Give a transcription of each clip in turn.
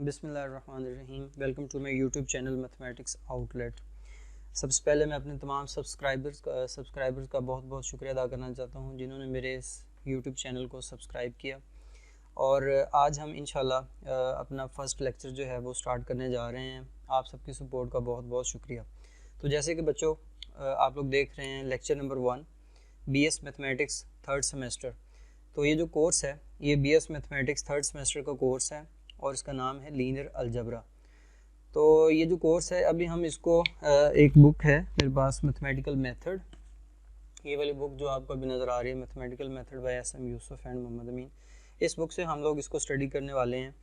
बिस्मिल्लाहिर्रहमानिर्रहीम। Welcome to my YouTube channel mathematics outlet. सबसे पहले मैं अपने तमाम सब्सक्राइबर्स का बहुत बहुत शुक्रिया अदा करना चाहता हूं जिन्होंने मेरे इस यूट्यूब चैनल को सब्सक्राइब किया। और आज हम इंशाल्लाह अपना फ़र्स्ट लेक्चर जो है वो स्टार्ट करने जा रहे हैं। आप सबकी सपोर्ट का बहुत बहुत शुक्रिया। तो जैसे कि बच्चों आप लोग देख रहे हैं lecture number 1 BS mathematics third semester. तो ये जो कोर्स है ये BS मैथमेटिक्स थर्ड सेमेस्टर का कोर्स है और इसका नाम है लीनियर अलजबरा। तो ये जो कोर्स है अभी हम इसको एक बुक है मेरे पास मैथमेटिकल मेथड, ये वाली बुक जो आपको अभी नज़र आ रही है mathematical method by SM Yusuf and Mohammad Amin, इस बुक से हम लोग इसको स्टडी करने वाले हैं।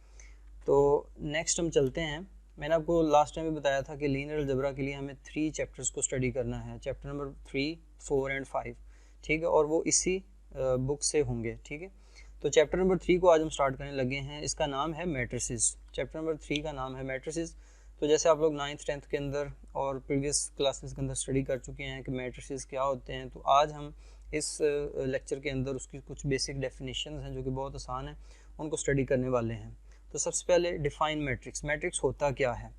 तो नेक्स्ट हम चलते हैं। मैंने आपको लास्ट टाइम भी बताया था कि लीनियर अलजबरा के लिए हमें 3 चैप्टर्स को स्टडी करना है, चैप्टर नंबर 3, 4 एंड 5, ठीक है, और वो इसी बुक से होंगे, ठीक है। तो चैप्टर नंबर 3 को आज हम स्टार्ट करने लगे हैं। इसका नाम है मैट्रिसेस। चैप्टर नंबर 3 का नाम है मैट्रिसेस। तो जैसे आप लोग 9th 10th के अंदर और प्रीवियस क्लासेस के अंदर स्टडी कर चुके हैं कि मैट्रिसेस क्या होते हैं, तो आज हम इस लेक्चर के अंदर उसकी कुछ बेसिक डेफिनेशंस हैं जो कि बहुत आसान है, उनको स्टडी करने वाले हैं। तो सबसे पहले डिफाइन मैट्रिक्स। मैट्रिक्स होता क्या है?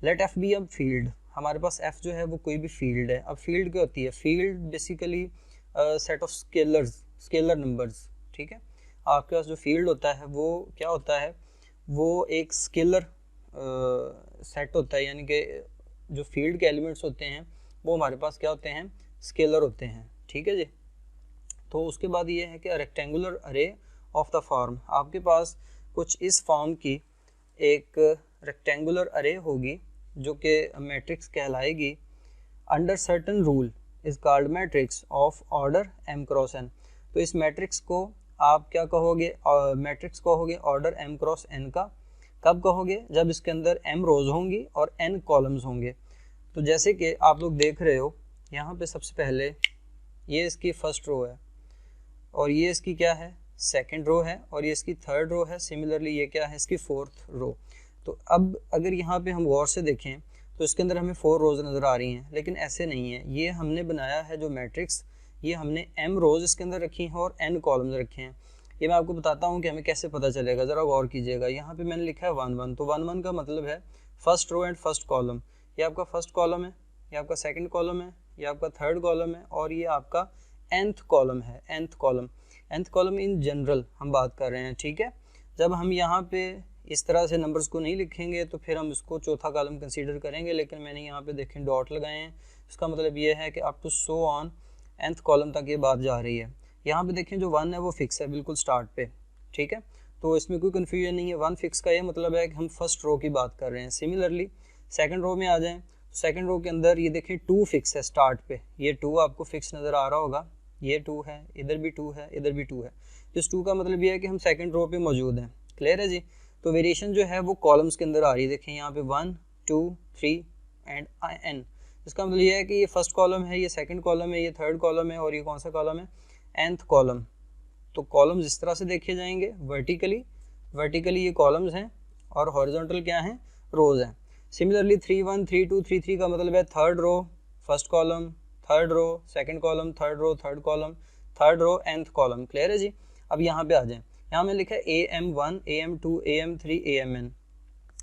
Let F be a field. हमारे पास एफ जो है वो कोई भी फील्ड है। अब फील्ड क्या होती है? Field basically set of scalar numbers, ठीक है। आपके पास जो फील्ड होता है वो क्या होता है? वो एक स्केलर सेट होता है, यानी कि जो फील्ड के एलिमेंट्स होते हैं वो हमारे पास क्या होते हैं? स्केलर होते हैं, ठीक है जी। तो उसके बाद ये है कि रेक्टेंगुलर अरे ऑफ द फॉर्म। आपके पास कुछ इस फॉर्म की एक रेक्टेंगुलर अरे होगी जो कि मैट्रिक्स कहलाएगी। Under certain rule is called matrix of order m cross n। तो इस मैट्रिक्स को आप क्या कहोगे? मैट्रिक्स कहोगे ऑर्डर m क्रॉस n का। कब कहोगे? जब इसके अंदर m रोज होंगी और n कॉलम्स होंगे। तो जैसे कि आप लोग देख रहे हो यहाँ पे सबसे पहले ये इसकी फर्स्ट रो है और ये इसकी क्या है? सेकंड रो है और ये इसकी थर्ड रो है। सिमिलरली ये क्या है? इसकी फोर्थ रो। तो अब अगर यहाँ पे हम गौर से देखें तो इसके अंदर हमें 4 रोज नज़र आ रही हैं, लेकिन ऐसे नहीं है। ये हमने बनाया है जो मैट्रिक्स, ये हमने m रोज इसके अंदर रखी हैं और n कॉलम्स रखे हैं। ये मैं आपको बताता हूँ कि हमें कैसे पता चलेगा, ज़रा गौर कीजिएगा। यहाँ पे मैंने लिखा है 1 1। तो 1 1 का मतलब है first row and first column. ये आपका फर्स्ट कॉलम है, ये आपका सेकंड कॉलम है, ये आपका थर्ड कॉलम है और ये आपका nth कॉलम है। nth कॉलम इन जनरल हम बात कर रहे हैं, ठीक है। जब हम यहाँ पे इस तरह से नंबर्स को नहीं लिखेंगे तो फिर हम इसको चौथा कॉलम कंसीडर करेंगे, लेकिन मैंने यहाँ पे देखें डॉट लगाए हैं। इसका मतलब ये है कि up to so on nth column तक ये बात जा रही है। यहाँ पे देखें जो 1 है वो फिक्स है बिल्कुल स्टार्ट पे, ठीक है। तो इसमें कोई कन्फ्यूजन नहीं है। 1 फिक्स का ये मतलब है कि हम फर्स्ट रो की बात कर रहे हैं। सिमिलरली सेकंड रो में आ जाएं, सेकंड रो के अंदर ये देखें 2 फिक्स है स्टार्ट पे। ये 2 आपको फिक्स नज़र आ रहा होगा, ये 2 है, इधर भी 2 है, इधर भी 2 है। इस 2 का मतलब ये है कि हम सेकंड रो पे मौजूद हैं। क्लियर है जी। तो वेरिएशन जो है वो कॉलम्स के अंदर आ रही है। देखें यहाँ पे 1 2 3 एंड n। इसका मतलब ये है कि ये फर्स्ट कॉलम है, ये सेकंड कॉलम है, ये थर्ड कॉलम है और ये कौन सा कॉलम है? nth column. तो कॉलम्स इस तरह से देखे जाएंगे वर्टिकली ये कॉलम्स हैं और हॉरिजॉन्टल क्या हैं? रोज हैं। सिमिलरली 3 1 3 2 3 3 का मतलब है third row first column, third row second column, third row third column, third row nth column. Clear है जी। अब यहाँ पे आ जाएं, यहाँ में लिखा है AM1 AM2 AM3 AMN।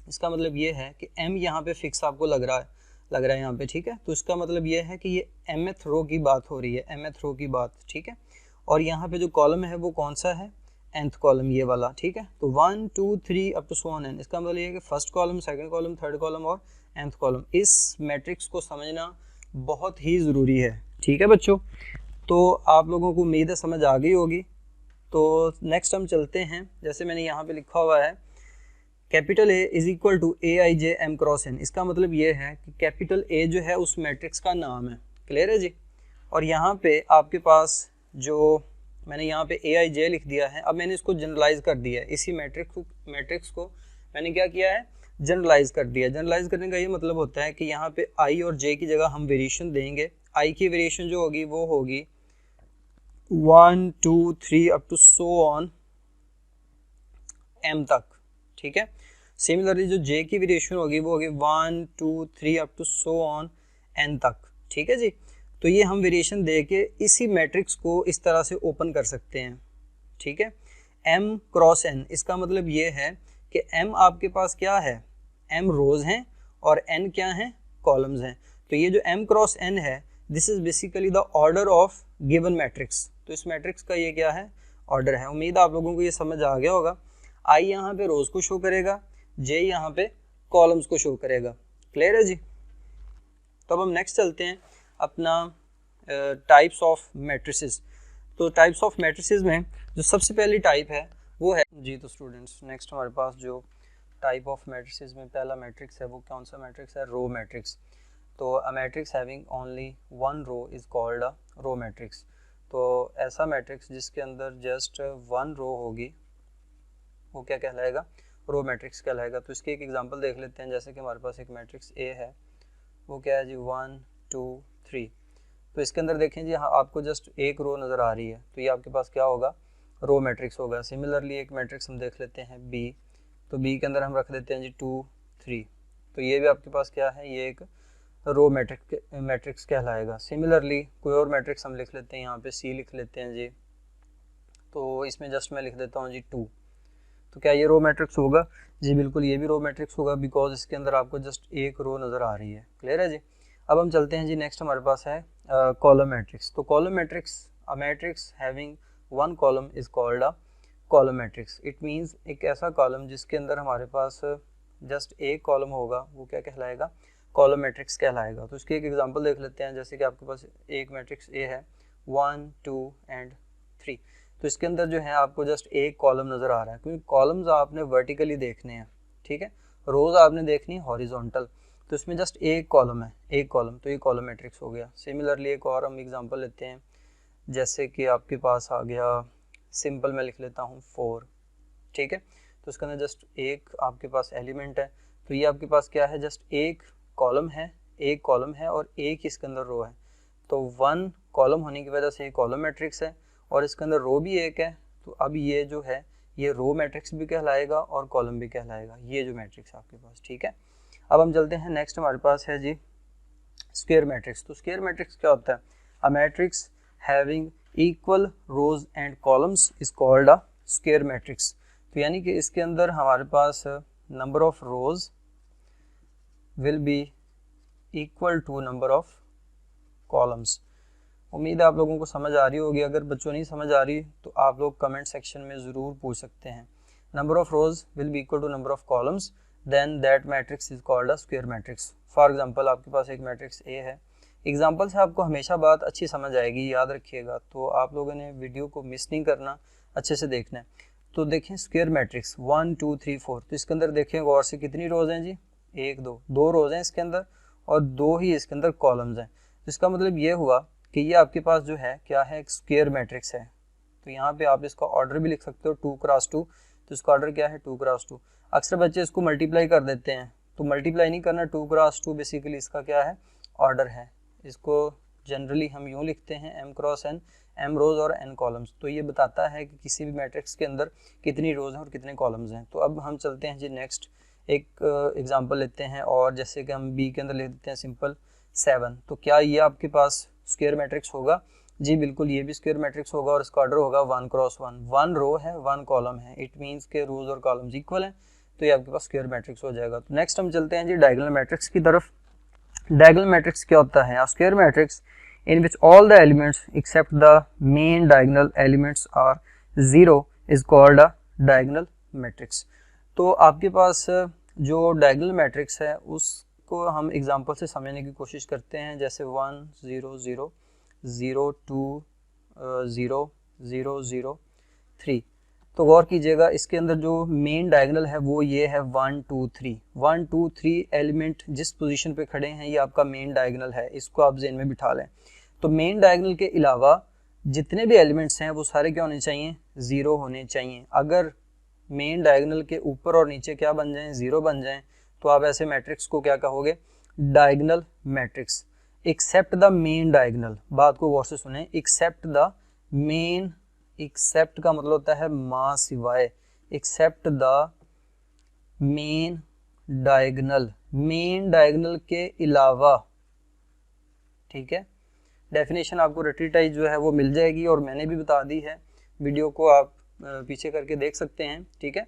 इसका मतलब ये है कि m यहाँ पे फिक्स आपको लग रहा है यहाँ पे, ठीक है। तो इसका मतलब ये है कि ये mth रो की बात हो रही है, mth रो की बात, ठीक है। और यहाँ पे जो कॉलम है वो कौन सा है? nth कॉलम, ये वाला, ठीक है। तो 1 2 3 up to so on n। इसका मतलब ये है कि first column, second column, third column और nth कॉलम। इस मैट्रिक्स को समझना बहुत ही ज़रूरी है, ठीक है बच्चों। तो आप लोगों को उम्मीद है समझ आ गई होगी। तो नेक्स्ट हम चलते हैं। जैसे मैंने यहाँ पे लिखा हुआ है capital A is equal to AIJ M cross n। इसका मतलब ये है कि कैपिटल A जो है उस मैट्रिक्स का नाम है। क्लियर है जी। और यहाँ पे आपके पास जो मैंने यहाँ पे AIJ लिख दिया है, अब मैंने इसको जनरलाइज कर दिया है। इसी मैट्रिक्स को मैंने क्या किया है? जनरलाइज कर दिया। जनरलाइज करने का ये मतलब होता है कि यहाँ पे I और J की जगह हम वेरिएशन देंगे। I की वेरिएशन जो होगी वो होगी 1 2 3 up to so on m तक, ठीक है। सिमिलरली जो J की वेरिएशन होगी वो होगी 1 2 3 up to so on n तक, ठीक है जी। तो ये हम वेरिएशन दे के इसी मैट्रिक्स को इस तरह से ओपन कर सकते हैं, ठीक है। m cross n। इसका मतलब ये है कि m आपके पास क्या है, m रोज हैं और n क्या हैं, कॉलम्स हैं। तो ये जो m क्रॉस n है, this is basically the order of given matrix. तो इस मैट्रिक्स का ये क्या है, ऑर्डर है। उम्मीद आप लोगों को ये समझ आ गया होगा। i यहाँ पे रोज को शो करेगा, j यहाँ पे कॉलम्स को शो करेगा। क्लियर है जी। तो अब हम नेक्स्ट चलते हैं अपना टाइप्स ऑफ मैट्रिसेस। तो टाइप्स ऑफ मैट्रिसेस में जो सबसे पहली टाइप है वो है जी, तो स्टूडेंट्स नेक्स्ट हमारे पास जो टाइप ऑफ मैट्रिसेस में पहला मैट्रिक्स है वो कौन सा मैट्रिक्स है, रो मैट्रिक्स। तो a matrix having only one row is called a row matrix. तो ऐसा मैट्रिक्स जिसके अंदर जस्ट वन रो होगी वो क्या कहलाएगा, रो मैट्रिक्स कहलाएगा। तो इसकी एक एग्जांपल देख लेते हैं। जैसे कि हमारे पास एक मैट्रिक्स ए है, वो क्या है जी, 1 2 3। तो इसके अंदर देखें जी, हाँ आपको जस्ट एक रो नज़र आ रही है, तो ये आपके पास क्या होगा, रो मैट्रिक्स होगा। सिमिलरली एक मैट्रिक्स हम देख लेते हैं बी, तो बी के अंदर हम रख देते हैं जी 2 3। तो ये भी आपके पास क्या है, ये एक रो मैट्रिक्स कहलाएगा। सिमिलरली कोई और मैट्रिक्स हम लिख लेते हैं, यहाँ पे सी लिख लेते हैं जी, तो इसमें जस्ट मैं लिख देता हूँ जी 2। तो क्या ये रो मैट्रिक्स होगा जी, बिल्कुल ये भी रो मैट्रिक्स होगा, बिकॉज इसके अंदर आपको जस्ट एक रो नज़र आ रही है। क्लियर है जी। अब हम चलते हैं जी, नेक्स्ट हमारे पास है कॉलम मैट्रिक्स। तो column matrix, a matrix having one column is called a column matrix. It means एक ऐसा कॉलम जिसके अंदर हमारे पास जस्ट एक कॉलम होगा, वो क्या कहलाएगा, कॉलम मैट्रिक्स कहलाएगा। तो इसकी एक एग्जांपल देख लेते हैं। जैसे कि आपके पास एक मैट्रिक्स ए है 1 2 एंड 3। तो इसके अंदर जो है आपको जस्ट एक कॉलम नज़र आ रहा है, क्योंकि कॉलम्स आपने वर्टिकली देखने हैं, ठीक है, रोज आपने देखनी है हॉरिजॉन्टल। तो इसमें जस्ट एक कॉलम है, एक कॉलम, तो ये कॉलम मैट्रिक्स हो गया। सिमिलरली एक और हम एग्जांपल लेते हैं। जैसे कि आपके पास आ गया, सिंपल मैं लिख लेता हूँ 4, ठीक है। तो इसके अंदर जस्ट एक आपके पास एलिमेंट है, तो ये आपके पास क्या है, जस्ट एक कॉलम है, एक कॉलम है और एक इसके अंदर रो है। तो वन कॉलम होने की वजह से ये कॉलम मैट्रिक्स है और इसके अंदर रो भी एक है। तो अब ये जो है ये रो मैट्रिक्स भी कहलाएगा और कॉलम भी कहलाएगा, ये जो मैट्रिक्स आपके पास, ठीक है। अब हम चलते हैं, नेक्स्ट हमारे पास है जी स्क्वायर मैट्रिक्स। तो स्क्वायर मैट्रिक्स क्या होता है, a matrix having equal rows and columns is called a square matrix. तो यानी कि इसके अंदर हमारे पास number of rows will be equal to number of columns. उम्मीद है आप लोगों को समझ आ रही होगी। अगर बच्चों नहीं समझ आ रही तो आप लोग कमेंट सेक्शन में ज़रूर पूछ सकते हैं। Number of rows will be equal to number of columns, then that matrix is called a square matrix. For example आपके पास एक मैट्रिक्स ए है। एग्जांपल से आपको हमेशा बात अच्छी समझ आएगी, याद रखिएगा। तो आप लोगों ने वीडियो को मिस नहीं करना, अच्छे से देखना है। तो देखें स्क्वायर मैट्रिक्स 1 2 3 4। तो इसके अंदर देखें गौर से, कितनी रोज हैं जी, 1 2, 2 रोज हैं इसके अंदर और 2 ही इसके अंदर कॉलम्स हैं। तो इसका मतलब ये हुआ कि ये आपके पास जो है क्या है, एक स्क्वायर मैट्रिक्स है। तो यहाँ पे आप इसका ऑर्डर भी लिख सकते हो 2 क्रॉस 2। तो इसका ऑर्डर क्या है, 2 क्रॉस 2। अक्सर बच्चे इसको मल्टीप्लाई कर देते हैं, तो मल्टीप्लाई नहीं करना, 2 क्रॉस 2 बेसिकली इसका क्या है, ऑर्डर है। इसको जनरली हम यूँ लिखते हैं m क्रॉस n, m रोज और n कॉलम्स। तो ये बताता है कि किसी भी मैट्रिक्स के अंदर कितनी रोज हैं और कितने कॉलम्स हैं। तो अब हम चलते हैं जी नेक्स्ट, एक एग्जांपल लेते हैं। और जैसे कि हम b के अंदर लिख देते हैं सिंपल 7। तो क्या ये आपके पास स्क्वायर मैट्रिक्स होगा जी, बिल्कुल ये भी स्क्वायर मैट्रिक्स होगा और इसका ऑर्डर होगा 1 क्रॉस 1। 1 रो है 1 कॉलम है, इट मींस के रोज और कॉलम्स इक्वल हैं, तो ये आपके पास स्क्वायर मैट्रिक्स हो जाएगा। तो नेक्स्ट हम चलते हैं जी डायगोनल मैट्रिक्स की तरफ। डायगोनल मैट्रिक्स क्या होता है, a square matrix in which all the elements except the main diagonal elements are 0 is called a diagonal matrix. तो आपके पास जो डायगोनल मैट्रिक्स है उसको हम एग्जांपल से समझने की कोशिश करते हैं। जैसे 1 0 0 0 2 0 0 0 3। तो गौर कीजिएगा, इसके अंदर जो मेन डायगोनल है वो ये है 1 2 3। 1 2 3 एलिमेंट जिस पोजीशन पे खड़े हैं ये आपका मेन डायगोनल है, इसको आप ज़हन में बिठा लें। तो मेन डायगोनल के अलावा जितने भी एलिमेंट्स हैं वो सारे क्या होने चाहिए, 0 होने चाहिए। अगर मेन डायगोनल के ऊपर और नीचे क्या बन जाएं, 0 बन जाएं, तो आप ऐसे मैट्रिक्स को क्या कहोगे, diagonal matrix. Except the main diagonal, बात को गौर से सुने, एक्सेप्ट द मेन, एक्सेप्ट का मतलब होता है मां सिवाय, except the main diagonal, main diagonal के अलावा, ठीक है। डेफिनेशन आपको रटी टाइप जो है वो मिल जाएगी और मैंने भी बता दी है, वीडियो को आप पीछे करके देख सकते हैं, ठीक है।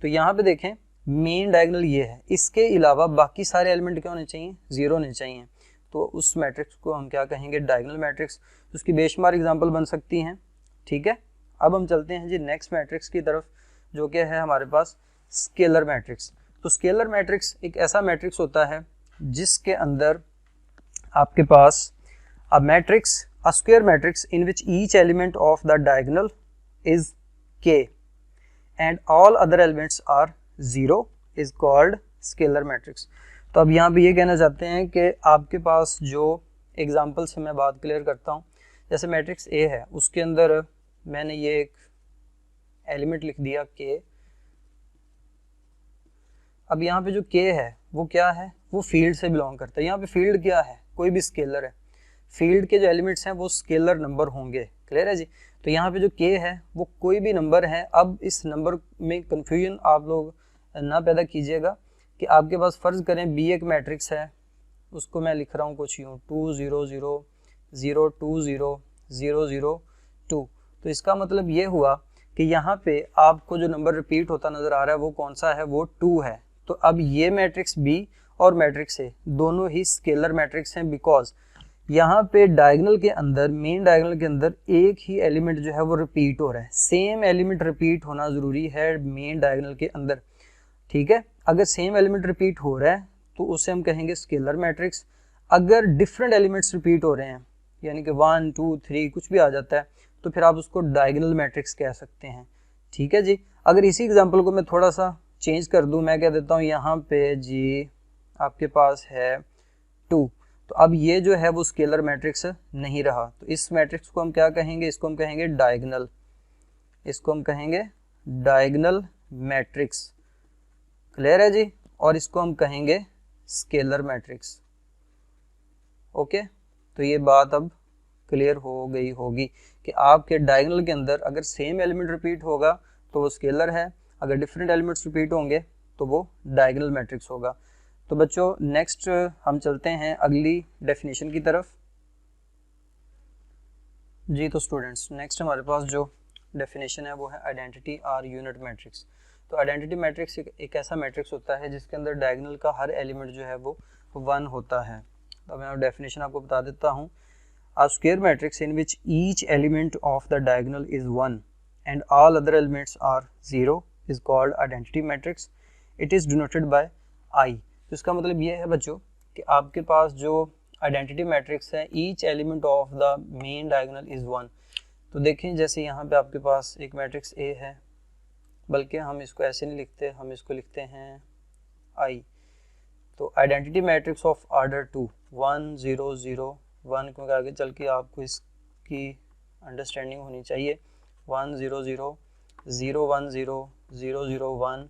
तो यहाँ पे देखें मेन डायगोनल ये है, इसके अलावा बाकी सारे एलिमेंट क्या होने चाहिए, 0 होने चाहिए। तो उस मैट्रिक्स को हम क्या कहेंगे, डायगोनल मैट्रिक्स। उसकी बेशुमार एग्जांपल बन सकती हैं, ठीक है। अब हम चलते हैं जी नेक्स्ट मैट्रिक्स की तरफ, जो कि है हमारे पास स्केलर मैट्रिक्स। तो स्केलर मैट्रिक्स एक ऐसा मैट्रिक्स होता है जिसके अंदर आपके पास a matrix, a square matrix in which each element of the diagonal is k and all other elements are 0 is called scalar matrix। तो अब यहाँ पे ये कहना चाहते हैं कि आपके पास जो एग्जांपल से मैं बात क्लियर करता हूँ, जैसे मैट्रिक्स A है, उसके अंदर मैंने ये एक एलिमेंट लिख दिया k। अब यहाँ पे जो k है वो क्या है, वो फील्ड से बिलोंग करता है। यहाँ पे फील्ड क्या है, कोई भी स्केलर है, फील्ड के जो एलिमेंट्स हैं वो स्केलर नंबर होंगे, क्लियर है जी। तो यहाँ पे जो k है वो कोई भी नंबर है। अब इस नंबर में कंफ्यूजन आप लोग ना पैदा कीजिएगा कि आपके पास फ़र्ज़ करें B एक मैट्रिक्स है, उसको मैं लिख रहा हूँ कुछ यूँ 2 0 0 0 2 0 0 0 2। तो इसका मतलब ये हुआ कि यहाँ पे आपको जो नंबर रिपीट होता नज़र आ रहा है वो कौन सा है, वो 2 है। तो अब ये मैट्रिक्स B और मैट्रिक्स A दोनों ही स्केलर मैट्रिक्स हैं, बिकॉज यहाँ पे डायगोनल के अंदर, मेन डायगोनल के अंदर एक ही एलिमेंट जो है वो रिपीट हो रहा है। सेम एलिमेंट रिपीट होना ज़रूरी है मेन डायगोनल के अंदर, ठीक है। अगर सेम एलिमेंट रिपीट हो रहा है तो उसे हम कहेंगे स्केलर मैट्रिक्स। अगर डिफरेंट एलिमेंट्स रिपीट हो रहे हैं, यानी कि 1 2 3 कुछ भी आ जाता है, तो फिर आप उसको डायगोनल मैट्रिक्स कह सकते हैं, ठीक है जी। अगर इसी एग्जाम्पल को मैं थोड़ा सा चेंज कर दूँ, मैं कह देता हूँ यहाँ पे जी आपके पास है 2, तो अब ये जो है वो स्केलर मैट्रिक्स नहीं रहा। तो इस मैट्रिक्स को हम क्या कहेंगे, इसको हम कहेंगे डायगोनल, इसको हम कहेंगे डायगोनल मैट्रिक्स, क्लियर है जी। और इसको हम कहेंगे स्केलर मैट्रिक्स, ओके। तो ये बात अब क्लियर हो गई होगी कि आपके डायगोनल के अंदर अगर सेम एलिमेंट रिपीट होगा तो वो स्केलर है, अगर डिफरेंट एलिमेंट्स रिपीट होंगे तो वो डायगोनल मैट्रिक्स होगा। तो बच्चों नेक्स्ट हम चलते हैं अगली डेफिनेशन की तरफ जी। तो स्टूडेंट्स नेक्स्ट हमारे पास जो डेफिनेशन है वो है आइडेंटिटी आर यूनिट मैट्रिक्स। तो आइडेंटिटी मैट्रिक्स एक ऐसा मैट्रिक्स होता है जिसके अंदर डायगोनल का हर एलिमेंट जो है वो 1 होता है। तो मैं डेफिनेशन आपको बता देता हूँ। A square matrix in which each element of the diagonal is 1 and all other elements are 0 is called identity matrix. It is denoted by I। तो इसका मतलब ये है बच्चों कि आपके पास जो आइडेंटिटी मैट्रिक्स है, each element of the main diagonal is 1। तो देखें जैसे यहाँ पे आपके पास एक मैट्रिक्स A है, बल्कि हम इसको ऐसे नहीं लिखते, हम इसको लिखते हैं I। तो आइडेंटिटी मैट्रिक्स ऑफ ऑर्डर 2 1 0 0 1, क्योंकि आगे चल के आपको इसकी अंडरस्टैंडिंग होनी चाहिए। 1 0 0 0 1 0 0 0 1।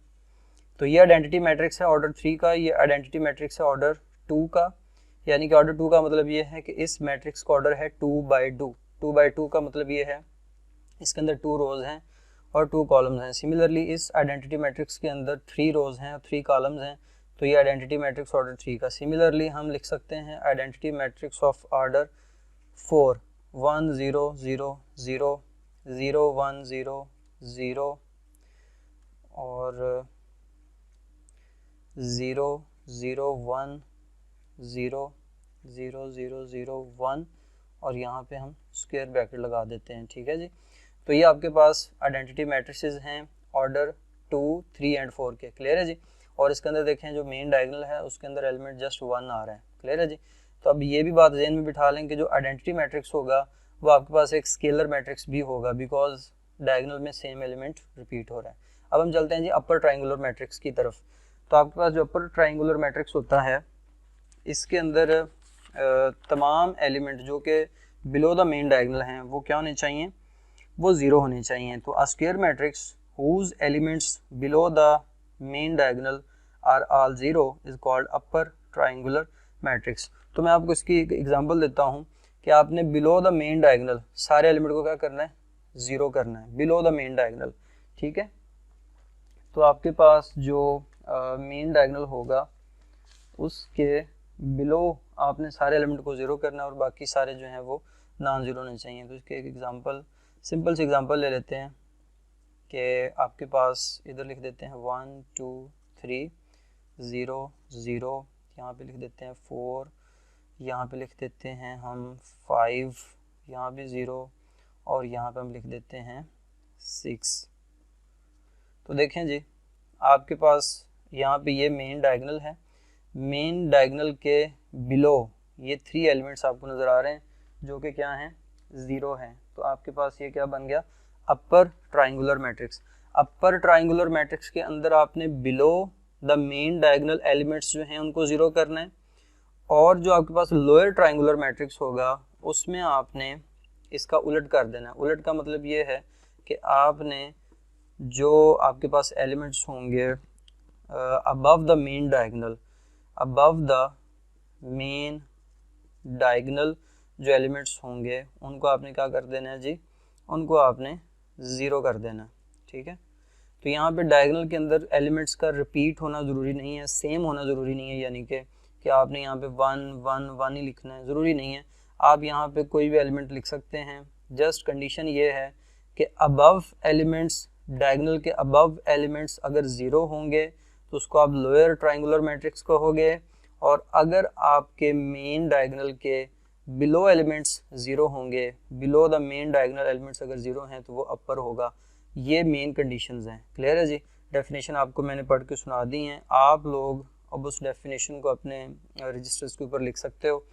तो ये आइडेंटिटी मैट्रिक्स है ऑर्डर 3 का, ये आइडेंटिटी मैट्रिक्स है ऑर्डर 2 का। यानी कि ऑर्डर 2 का मतलब ये है कि इस मैट्रिक्स का ऑर्डर है 2/2। 2/2 का मतलब ये है इसके अंदर 2 रोज़ हैं और 2 कॉलम्स हैं। सिमिलरली इस आइडेंटिटी मैट्रिक्स के अंदर 3 रोज़ हैं और 3 कॉलम्स हैं, तो ये आइडेंटिटी मैट्रिक्स ऑर्डर 3 का। सिमिलरली हम लिख सकते हैं आइडेंटिटी मैट्रिक्स ऑफ ऑर्डर 4 1 0 0 0 0 1 0 0 और 0 0 1 0 0 0 0 1 और यहाँ पे हम स्क्वायर ब्रैकेट लगा देते हैं, ठीक है जी। तो ये आपके पास आइडेंटिटी मैट्रिसेस हैं ऑर्डर 2 3 एंड 4 के, क्लियर है जी। और इसके अंदर देखें जो मेन डायगोनल है उसके अंदर एलिमेंट जस्ट 1 आ रहा है, क्लियर है जी। तो अब ये भी बात ज़हन में बिठा लें कि जो आइडेंटिटी मैट्रिक्स होगा वो आपके पास एक स्केलर मैट्रिक्स भी होगा, बिकॉज डायगोनल में सेम एलिमेंट रिपीट हो रहा है। अब हम चलते हैं जी अपर ट्राइंगुलर मैट्रिक्स की तरफ। तो आपके पास जो अपर ट्राइंगुलर मैट्रिक्स होता है इसके अंदर तमाम एलिमेंट जो कि बिलो द मेन डायगोनल हैं वो क्या होने चाहिए, वो 0 होने चाहिए। तो a square matrix whose elements below the main diagonal are all 0 is called upper triangular matrix. तो मैं आपको इसकी एक एग्जांपल देता हूँ कि आपने बिलो द मेन डायगोनल सारे एलिमेंट को क्या करना है, 0 करना है बिलो द मेन डायगोनल, ठीक है। तो आपके पास जो मेन डायगोनल होगा उसके बिलो आपने सारे एलिमेंट को 0 करना है और बाकी सारे जो हैं वो नॉन 0 होने चाहिए। तो इसके एक एग्जांपल, सिंपल से एग्जांपल ले लेते हैं कि आपके पास इधर लिख देते हैं 1 2 3 0 0, यहाँ पे लिख देते हैं 4, यहाँ पे लिख देते हैं हम 5, यहाँ पे 0 और यहाँ पे हम लिख देते हैं 6। तो देखें जी, आपके पास यहाँ पे ये मेन डायगोनल है, मेन डायगोनल के बिलो ये 3 एलिमेंट्स आपको नज़र आ रहे हैं जो कि क्या हैं, 0 हैं। तो आपके पास ये क्या बन गया, अपर ट्राइंगुलर मैट्रिक्स। अपर ट्राइंगुलर मैट्रिक्स के अंदर आपने below the main diagonal elements जो हैं उनको 0 करना है, और जो आपके पास लोअर ट्राइंगुलर मैट्रिक्स होगा उसमें आपने इसका उलट कर देना है। उलट का मतलब ये है कि आपने जो आपके पास एलिमेंट्स होंगे above the main diagonal, above the main diagonal जो एलिमेंट्स होंगे उनको आपने क्या कर देना है जी, उनको आपने 0 कर देना है। ठीक है, तो यहाँ पे डायगोनल के अंदर एलिमेंट्स का रिपीट होना ज़रूरी नहीं है, सेम होना ज़रूरी नहीं है, यानी कि आपने यहाँ पे 1 1 1 ही लिखना है, ज़रूरी नहीं है। आप यहाँ पे कोई भी एलिमेंट लिख सकते हैं। जस्ट कंडीशन ये है कि अबव एलिमेंट्स, डायगोनल के अबव एलिमेंट्स अगर 0 होंगे तो उसको आप लोअर ट्राइंगुलर मैट्रिक्स कहोगे, और अगर आपके मेन डायगोनल के बिलो एलिमेंट्स 0 होंगे, below the main diagonal elements अगर 0 हैं तो वो अपर होगा। ये मेन कंडीशंस हैं। क्लियर है जी, डेफिनेशन आपको मैंने पढ़ के सुना दी हैं, आप लोग अब उस डेफिनेशन को अपने रजिस्टर्स के ऊपर लिख सकते हो।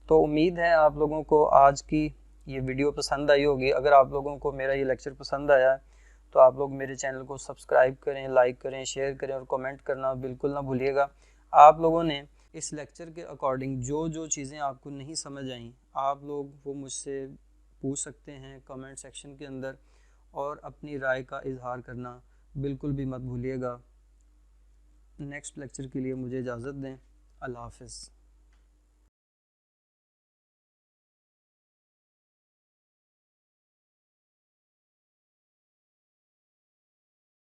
तो उम्मीद है आप लोगों को आज की ये वीडियो पसंद आई होगी। अगर आप लोगों को मेरा ये लेक्चर पसंद आया है तो आप लोग मेरे चैनल को सब्सक्राइब करें, लाइक करें, शेयर करें और कमेंट करना बिल्कुल ना भूलिएगा। आप लोगों ने इस लेक्चर के अकॉर्डिंग जो जो चीज़ें आपको नहीं समझ आई आप लोग वो मुझसे पूछ सकते हैं कमेंट सेक्शन के अंदर, और अपनी राय का इजहार करना बिल्कुल भी मत भूलिएगा। नेक्स्ट लेक्चर के लिए मुझे इजाज़त दें। अल्लाह हाफ़िज़।